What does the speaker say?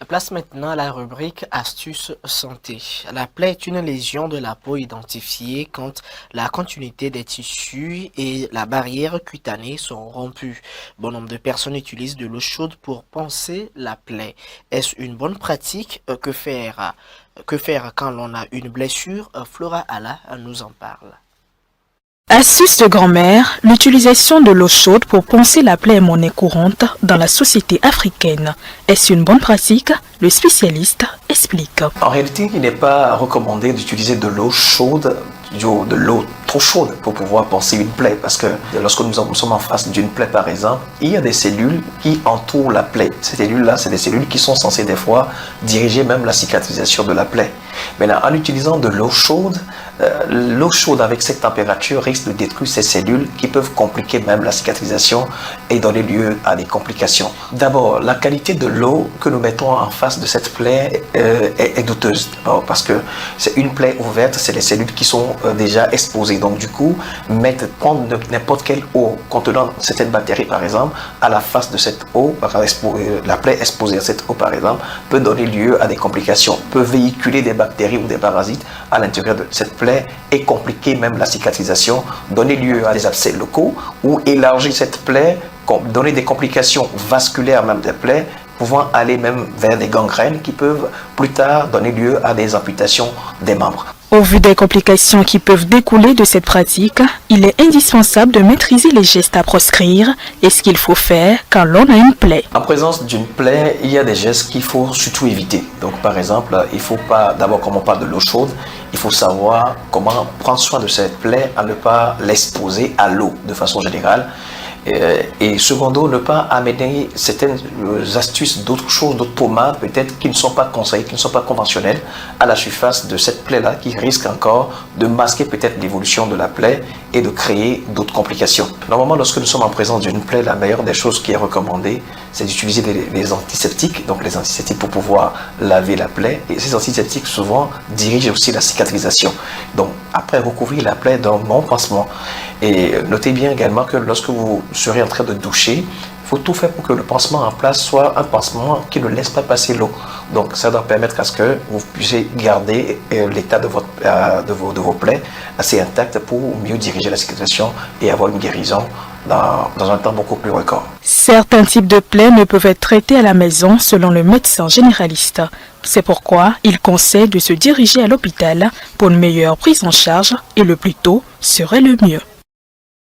Place maintenant à la rubrique Astuces santé. La plaie est une lésion de la peau identifiée quand la continuité des tissus et la barrière cutanée sont rompues. Bon nombre de personnes utilisent de l'eau chaude pour panser la plaie. Est-ce une bonne pratique? Que faire? Que faire quand l'on a une blessure? Flora Alla nous en parle. Astuce de grand-mère, l'utilisation de l'eau chaude pour panser la plaie est monnaie courante dans la société africaine. Est-ce une bonne pratique? Le spécialiste explique. En réalité, il n'est pas recommandé d'utiliser de l'eau chaude, de l'eau trop chaude pour pouvoir panser une plaie, parce que lorsque nous sommes en face d'une plaie par exemple, il y a des cellules qui entourent la plaie. Ces cellules-là, c'est des cellules qui sont censées des fois diriger même la cicatrisation de la plaie. Maintenant, en utilisant de l'eau chaude avec cette température risque de détruire ces cellules qui peuvent compliquer même la cicatrisation et donner lieu à des complications. D'abord, la qualité de l'eau que nous mettons en face de cette plaie est douteuse. Parce que c'est une plaie ouverte, c'est les cellules qui sont déjà exposées. Donc du coup, prendre n'importe quelle eau contenant certaines bactéries par exemple, à la face de cette eau, la plaie exposée à cette eau par exemple, peut donner lieu à des complications, peut véhiculer des bactéries ou des parasites à l'intérieur de cette plaie et compliquer même la cicatrisation, donner lieu à des abcès locaux ou élargir cette plaie, donner des complications vasculaires même des plaies, pouvant aller même vers des gangrènes qui peuvent plus tard donner lieu à des amputations des membres. Au vu des complications qui peuvent découler de cette pratique, il est indispensable de maîtriser les gestes à proscrire et ce qu'il faut faire quand l'on a une plaie. En présence d'une plaie, il y a des gestes qu'il faut surtout éviter. Donc par exemple, il ne faut pas, d'abord comme on parle de l'eau chaude, il faut savoir comment prendre soin de cette plaie à ne pas l'exposer à l'eau de façon générale. Et secondo, ne pas amener certaines astuces d'autres choses, d'autres pommades peut-être qui ne sont pas conseillées, qui ne sont pas conventionnelles à la surface de cette plaie-là, qui risque encore de masquer peut-être l'évolution de la plaie et de créer d'autres complications. Normalement, lorsque nous sommes en présence d'une plaie, la meilleure des choses qui est recommandée, c'est d'utiliser les antiseptiques, donc les antiseptiques pour pouvoir laver la plaie. Et ces antiseptiques souvent dirigent aussi la cicatrisation. Donc après, recouvrir la plaie d'un bon pansement. Et notez bien également que lorsque vous serez en train de doucher, il faut tout faire pour que le pansement en place soit un pansement qui ne laisse pas passer l'eau. Donc ça doit permettre à ce que vous puissiez garder l'état de vos plaies assez intact pour mieux diriger la cicatrisation et avoir une guérison dans un temps beaucoup plus record. Certains types de plaies ne peuvent être traités à la maison selon le médecin généraliste. C'est pourquoi il conseille de se diriger à l'hôpital pour une meilleure prise en charge et le plus tôt serait le mieux.